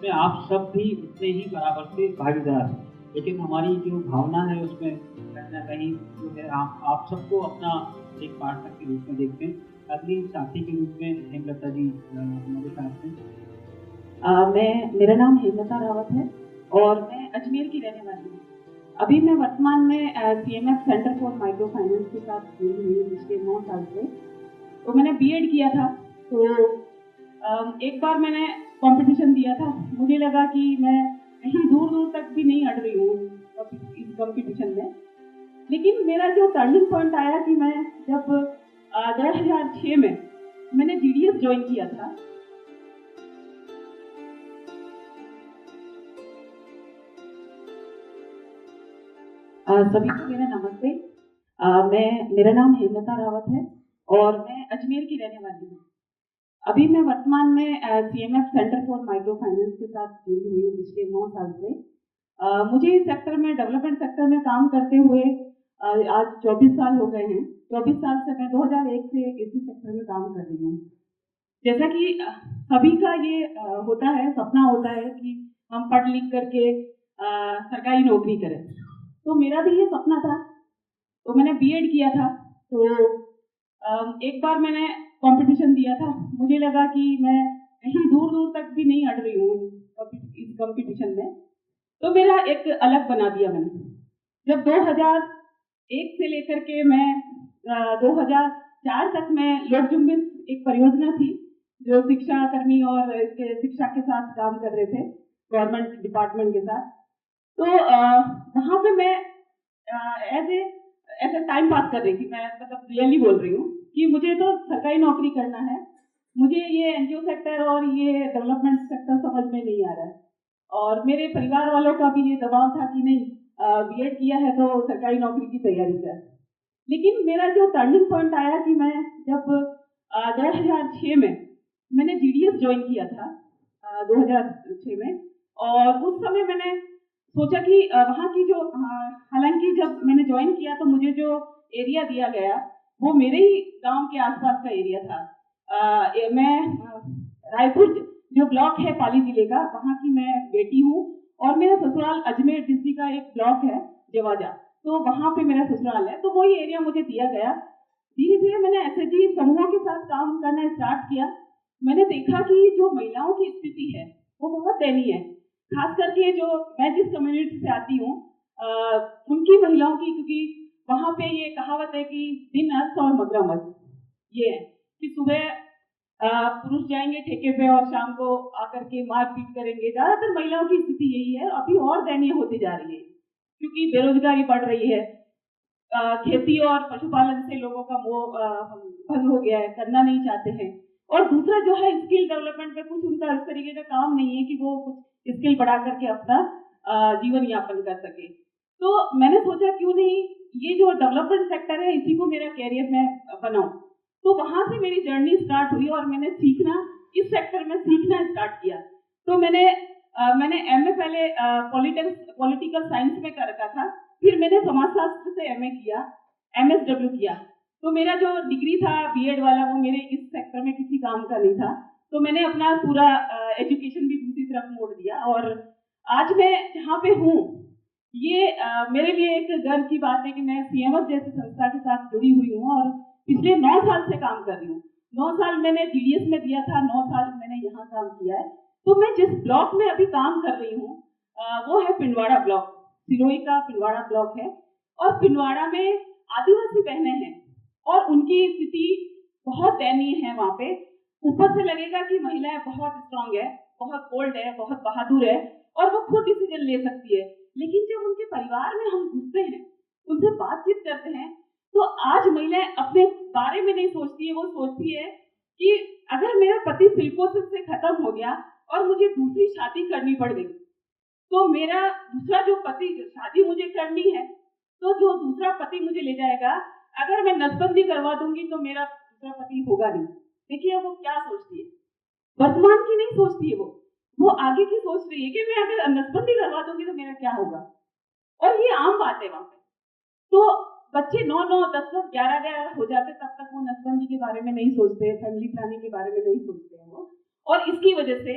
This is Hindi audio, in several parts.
उसमें आप सब भी उतने ही बराबर से भागीदार हैं। लेकिन हमारी जो भावना है उसमें कहीं न कहीं जो है आप सबको अपना एक पार्टनर के रूप में देखते हैं। अगली साथी के रूप में हेमलता जी हमारे साथ हैं। मेरा नाम हेमलता रावत है और मैं अजमेर की रहने वाली हूँ। अभी मैं वर्तमान में CMF centre for micro finance के साथ जुड़ी हुई हूँ पिछले 9 साल से। तो मैंने बीएड किया था, तो एक बार मैंने कंपटीशन दिया था। मुझे लगा कि मैं कहीं दूर दूर तक भी नहीं अड़ रही हूँ इस कंपटीशन में। लेकिन मेरा जो टर्निंग पॉइंट आया कि मैं जब 2006 में मैंने GDS ज्वाइन किया था। सभी को मेरा नमस्ते। मेरा नाम हेमलता रावत है और मैं अजमेर की रहने वाली हूँ। अभी मैं वर्तमान में CMF centre for micro finance के साथ जुड़ी हुई हूँ पिछले 9 साल से। मुझे इस सेक्टर में, डेवलपमेंट सेक्टर में काम करते हुए आज 24 साल हो गए हैं। 24 साल से मैं 2001 से इसी सेक्टर में काम कर रही हूँ। जैसा कि सभी का ये होता है, सपना होता है कि हम पढ़ लिख करके सरकारी नौकरी करें। तो मेरा भी ये सपना था। तो मैंने बीएड किया था। तो एक बार मैंने कंपटीशन दिया था। मुझे लगा कि मैं कहीं दूर दूर तक भी नहीं अड़ रही हूँ इस कंपटीशन में। तो मेरा एक अलग बना दिया मैंने। जब 2001 से लेकर के मैं 2004 तक मैं लोक जुम्बिश एक परियोजना थी जो शिक्षा कर्मी और शिक्षा के साथ काम कर रहे थे, गवर्नमेंट डिपार्टमेंट के साथ। तो वहाँ पे मैं ऐसे टाइम पास कर रही थी। मैं मतलब रियली बोल रही हूँ कि मुझे तो सरकारी नौकरी करना है। मुझे ये एनजीओ सेक्टर और ये डेवलपमेंट सेक्टर समझ में नहीं आ रहा है। और मेरे परिवार वालों का भी ये दबाव था कि नहीं, बीएड किया है तो सरकारी नौकरी की तैयारी कर। लेकिन मेरा जो टर्निंग पॉइंट आया कि मैं जब 2006 में मैंने GDS ज्वाइन किया था 2006 में। और उस समय मैंने सोचा कि वहाँ की जो हालांकि जब मैंने ज्वाइन किया तो मुझे जो एरिया दिया गया वो मेरे ही गांव के आसपास का एरिया था। मैं रायपुर जो ब्लॉक है पाली जिले का, वहाँ की मैं बेटी हूँ और मेरा ससुराल अजमेर डिस्ट्रिक्ट का एक ब्लॉक है जवाजा, तो वहाँ पे मेरा ससुराल है। तो वही एरिया मुझे दिया गया। धीरे धीरे मैंने SHG समूहों के साथ काम करना स्टार्ट किया। मैंने देखा कि जो महिलाओं की स्थिति है वो बहुत दयनीय है। खास करके जो मैं जिस कम्युनिटी से आती हूँ उनकी महिलाओं की, क्योंकि वहाँ पे ये कहावत है कि दिन अस्त और मगरमस्त, ये है कि सुबह पुरुष जाएंगे ठेके पे और शाम को आकर के मारपीट करेंगे। ज्यादातर महिलाओं की स्थिति यही है, अभी और दयनीय होती जा रही है क्योंकि बेरोजगारी बढ़ रही है। खेती और पशुपालन से लोगों का मोह भंग हो गया है, करना नहीं चाहते हैं। और दूसरा जो है स्किल डेवलपमेंट पे कुछ उनका इस तरीके का काम नहीं है कि वो कुछ स्किल बढ़ा करके अपना जीवन यापन कर सके। तो मैंने सोचा क्यों नहीं ये जो डेवलपमेंट सेक्टर है इसी को मेरा कैरियर में बनाऊं। तो वहां से मेरी जर्नी स्टार्ट हुई और मैंने इस सेक्टर में सीखना स्टार्ट किया। तो मैंने MA पहले पॉलिटिकल साइंस में कर रखा था। फिर मैंने समाजशास्त्र से MA किया, MSW किया। तो मेरा जो डिग्री था बीएड वाला वो मेरे इस सेक्टर में किसी काम का नहीं था। तो मैंने अपना पूरा एजुकेशन भी दूसरी तरफ मोड़ दिया और आज मैं जहाँ पे हूँ ये मेरे लिए एक गर्व की बात है कि मैं CMF जैसी संस्था के साथ जुड़ी हुई हूँ और पिछले 9 साल से काम कर रही हूँ। 9 साल मैंने GDS में दिया था, 9 साल मैंने यहाँ काम किया है। तो मैं जिस ब्लॉक में अभी काम कर रही हूँ वो है पिंडवाड़ा ब्लॉक, सिरोही का पिंडवाड़ा ब्लॉक है। और पिंडवाड़ा में आदिवासी बहनें हैं और उनकी स्थिति बहुत दयनीय है। वहाँ पे ऊपर से लगेगा कि महिलाएं बहुत स्ट्रांग है, बहुत बोल्ड है, बहुत बहादुर है और वो खुद डिसीजन ले सकती है। लेकिन जब उनके परिवार में हम घुसते हैं, उनसे बातचीत करते हैं, तो आज महिलाएं अपने बारे में नहीं सोचती है। वो सोचती है कि अगर मेरा पति सिलिकोसिस से खत्म हो गया और मुझे दूसरी शादी करनी पड़ गई तो मेरा दूसरा जो पति, जो शादी मुझे करनी है तो जो दूसरा पति मुझे ले जाएगा, अगर मैं नसबंदी करवा दूंगी तो मेरा दूसरा पति होगा नहीं। देखिए वो क्या सोचती है, वर्तमान की नहीं सोचती है, वो आगे की सोच रही है कि मैं अगर नसबंदी करवा दूंगी तो मेरा क्या होगा। और ये आम बात है वहां पे। तो बच्चे 9-9, 10-10, 11-11 हो जाते तब तक वो नसबंदी के बारे में नहीं सोचते, फैमिली प्लानिंग के बारे में नहीं सोचते हैं वो। और इसकी वजह से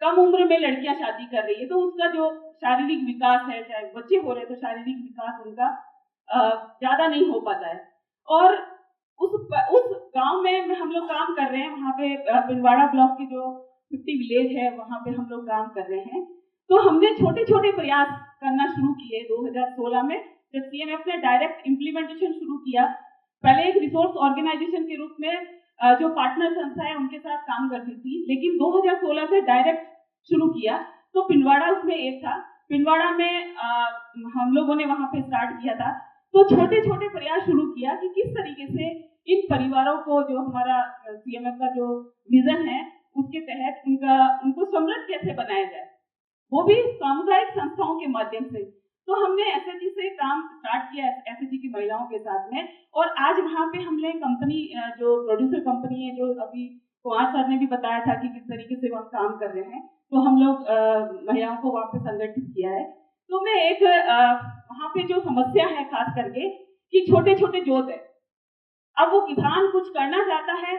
कम उम्र में लड़कियां शादी कर रही है, तो उसका जो शारीरिक विकास है, चाहे बच्चे हो रहे हैं तो शारीरिक विकास उनका ज्यादा नहीं हो पाता है। और उस गांव में हम लोग काम कर रहे हैं, वहाँ पे पिंडवाड़ा ब्लॉक की जो 50 विलेज है वहाँ पे हम लोग काम कर रहे हैं। तो हमने छोटे छोटे प्रयास करना शुरू किए 2016 में, जब सीएमएफ ने डायरेक्ट इम्प्लीमेंटेशन शुरू किया। पहले एक रिसोर्स ऑर्गेनाइजेशन के रूप में जो पार्टनर संस्था है उनके साथ काम करती थी, लेकिन 2016 से डायरेक्ट शुरू किया। तो पिंडवाड़ा उसमें एक था। पिंडवाड़ा में हम लोगों ने वहां पे स्टार्ट किया था। तो छोटे छोटे प्रयास शुरू किया कि किस तरीके से इन परिवारों को, जो हमारा सीएमएफ का जो विजन है उसके तहत उनको समृद्ध कैसे बनाया जाए, वो भी सामुदायिक संस्थाओं के माध्यम से। तो हमने एसएचजी से काम स्टार्ट किया, एसएचजी की महिलाओं के साथ में। और आज वहाँ पे हमने कंपनी, जो प्रोड्यूसर कंपनी है, जो अभी कुमार सर ने भी बताया था कि किस तरीके से वहाँ काम कर रहे हैं, तो हम लोग महिलाओं को वहाँ पे संगठित किया है। तो मैं एक वहाँ पे जो समस्या है खास करके कि छोटे छोटे जोत है, अब वो किसान कुछ करना चाहता है,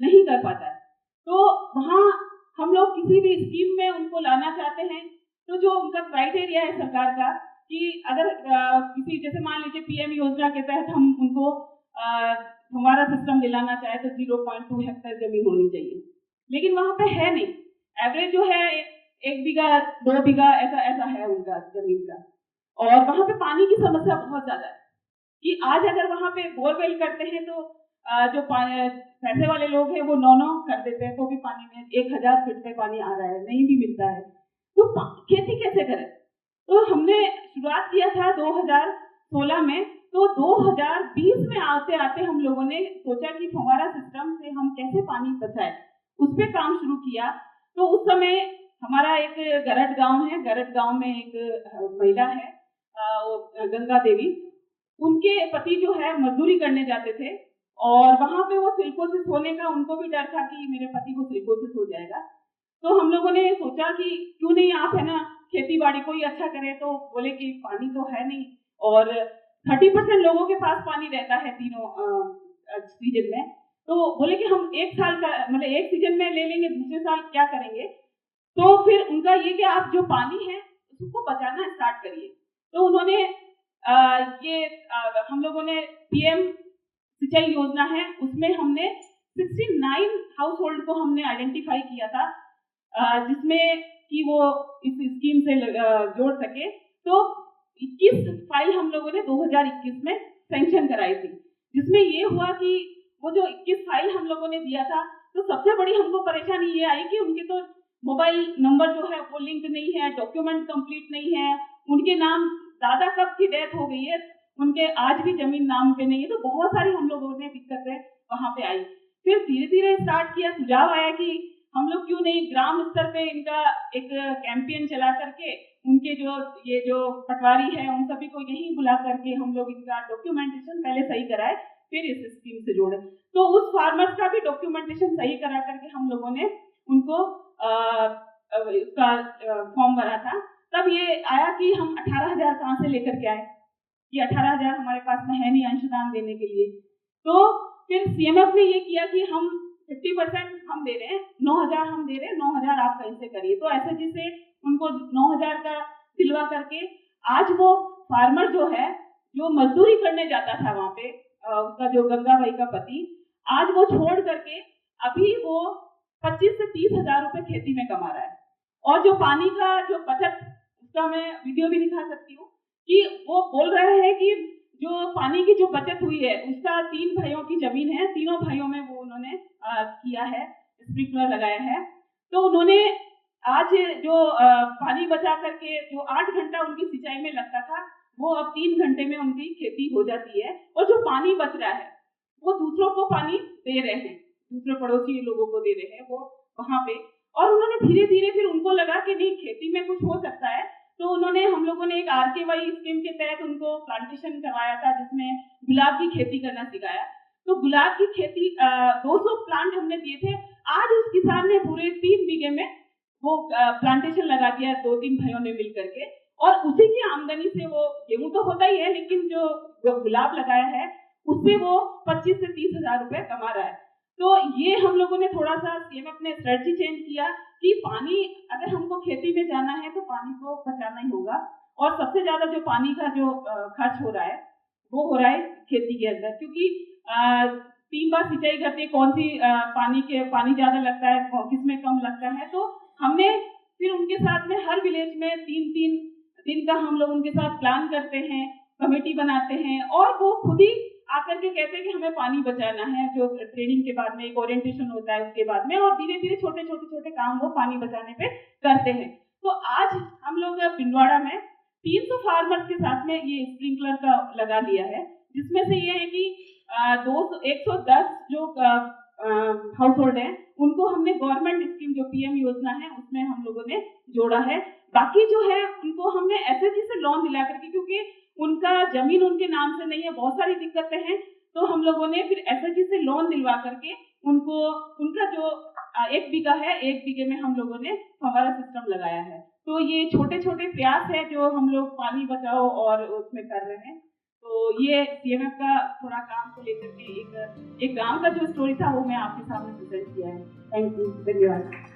नहीं कर पाता है, तो वहाँ हम लोग किसी भी स्कीम में उनको लाना चाहते हैं, तो जो उनका क्राइटेरिया है सरकार का कि अगर किसी, जैसे मान लीजिए पीएम योजना के तहत हम उनको हमारा सिस्टम दिलाना चाहे तो 0.2 हेक्टेयर जमीन होनी चाहिए, लेकिन वहाँ पे है नहीं। एवरेज जो है 1 बीघा 2 बीघा ऐसा है उनका जमीन का। और वहाँ पे पानी की समस्या बहुत ज्यादा है कि आज अगर वहाँ पे बोरवेल करते हैं तो जो पैसे वाले लोग हैं वो 9 कर देते हैं, तो भी पानी में 1000 फीट पे पानी आ रहा है, नहीं भी मिलता है, तो खेती कैसे करें। तो हमने शुरुआत किया था 2016 में। तो 2020 में आते आते हम लोगों ने सोचा कि फव्वारा सिस्टम से हम कैसे पानी बचाएं, उस पर काम शुरू किया। तो उस समय हमारा एक गरट गांव है, गरट गांव में एक महिला है गंगा देवी, उनके पति जो है मजदूरी करने जाते थे और वहां पे वो सिलिकोसिस होने का उनको भी डर था कि मेरे पति को सिलिकोसिस हो जाएगा। तो हम लोगों ने सोचा कि क्यों नहीं आप है ना खेती बाड़ी कोई अच्छा करे। तो बोले कि पानी तो है नहीं और 30% लोगों के पास पानी रहता है तीनों सीजन में। तो बोले कि हम एक साल का मतलब एक सीजन में ले लेंगे, दूसरे साल क्या करेंगे। तो फिर उनका ये कि आप जो पानी है उसको बचाना स्टार्ट करिए। तो उन्होंने हम लोगों ने पीएम सिंचाई योजना है उसमें हमने 69 हाउस होल्ड को हमने आइडेंटिफाई किया था, जिसमें कि वो इस स्कीम से जोड़ सके। तो 21 फाइल हम लोगों ने 2021 में सैंक्शन कराई थी, जिसमें ये हुआ कि वो जो 21 फाइल हम लोगों ने दिया था, तो सबसे बड़ी हमको परेशानी ये आई कि उनके तो मोबाइल नंबर जो है वो लिंक नहीं है, डॉक्यूमेंट कंप्लीट नहीं है, उनके नाम दादा कब की डेथ हो गई है, उनके आज भी जमीन नाम पे नहीं है। तो बहुत सारी हम लोगों ने दिक्कतें वहां पे आई। फिर धीरे धीरे स्टार्ट किया, सुझाव आया कि हम लोग क्यों नहीं ग्राम स्तर पे इनका एक कैंपेन चला करके उनके जो पटवारी है उन सभी को यहीं बुला करके हम लोग इनका डॉक्यूमेंटेशन पहले सही कराए, फिर इस स्कीम से जोड़े। तो उस फार्मर्स का भी डॉक्यूमेंटेशन सही करा करके हम लोगों ने उनको इसका फॉर्म भरा था। तब ये आया कि हम 18,000 कहाँ से लेकर के आए, कि 18,000 हमारे पास में है नहीं अंशदान देने के लिए। तो फिर सीएमएफ ने ये किया कि हम 50% हम दे रहे हैं, 9,000 हम दे रहे हैं, 9,000 आप कहीं से करिए। तो ऐसे जिसे उनको 9,000 का दिलवा करके आज वो फार्मर जो है, जो मजदूरी करने जाता था वहां पे, उसका जो गंगा भाई का पति, आज वो छोड़ करके अभी वो 25 से 30,000 रुपए खेती में कमा रहा है। और जो पानी का जो बचत, उसका मैं वीडियो भी दिखा सकती हूँ कि वो बोल रहे हैं कि जो पानी की जो बचत हुई है उसका 3 भाइयों की जमीन है, तीनों भाइयों में वो उन्होंने किया है, स्प्रिंकलर लगाया है। तो उन्होंने आज जो पानी बचा करके जो 8 घंटा उनकी सिंचाई में लगता था, वो अब 3 घंटे में उनकी खेती हो जाती है। और जो पानी बच रहा है वो दूसरों को पानी दे रहे हैं, दूसरे पड़ोसी लोगों को दे रहे हैं वो वहां पे। और उन्होंने धीरे धीरे फिर उनको लगा कि नहीं खेती में कुछ हो सकता है, तो उन्होंने हम लोगों ने एक आरकेवाई स्कीम के तहत उनको प्लांटेशन करवाया था, जिसमें गुलाब की खेती करना सिखाया। तो गुलाब की खेती 200 प्लांट हमने दिए थे। आज उस किसान ने पूरे 3 बीघे में वो प्लांटेशन लगा दिया 2-3 भाइयों ने मिल करके, और उसी की आमदनी से वो गेहूं तो होता ही है, लेकिन जो गुलाब लगाया है उससे वो 25 से 30,000 रुपए कमा रहा है। तो ये हम लोगों ने थोड़ा सा सीएमएफ ने स्ट्रेटजी चेंज किया कि पानी अगर हमको खेती में जाना है तो पानी को बचाना ही होगा, और सबसे ज्यादा जो पानी का जो खर्च हो रहा है वो हो रहा है खेती के अंदर, क्योंकि 3 बार सिंचाई करते हैं, कौन सी पानी ज्यादा लगता है, किसमें कम लगता है। तो हमने फिर उनके साथ में हर विलेज में 3-3 दिन का हम लोग उनके साथ प्लान करते हैं, कमेटी बनाते हैं, और वो खुद ही आकर के कहते हैं कि हमें पानी बचाना है। जो ट्रेनिंग के बाद में एक ओरिएंटेशन होता है उसके बाद में, और धीरे धीरे छोटे काम वो पानी बचाने पे करते हैं। तो आज हम लोग पिंडवाड़ा में 300 फार्मर्स के साथ में ये स्प्रिंकलर का लगा लिया है, जिसमें से ये है कि 110 जो हाउस होल्ड है उनको हमने गवर्नमेंट स्कीम जो पीएम योजना है उसमें हम लोगों ने जोड़ा है। बाकी जो है उनको हमने एसएचजी से लोन दिला करके, क्योंकि उनका जमीन उनके नाम से नहीं है, बहुत सारी दिक्कतें हैं, तो हम लोगों ने फिर एसएचजी से लोन दिलवा करके उनको उनका जो 1 बीघा है, 1 बीघे में हम लोगों ने फव्वारा सिस्टम लगाया है। तो ये छोटे छोटे प्रयास है जो हम लोग पानी बचाओ और उसमें कर रहे हैं। तो ये सीएमएफ का थोड़ा काम को लेकर के एक गांव का जो स्टोरी था वो मैं आपके सामने प्रेजेंट किया है। थैंक यू, धन्यवाद।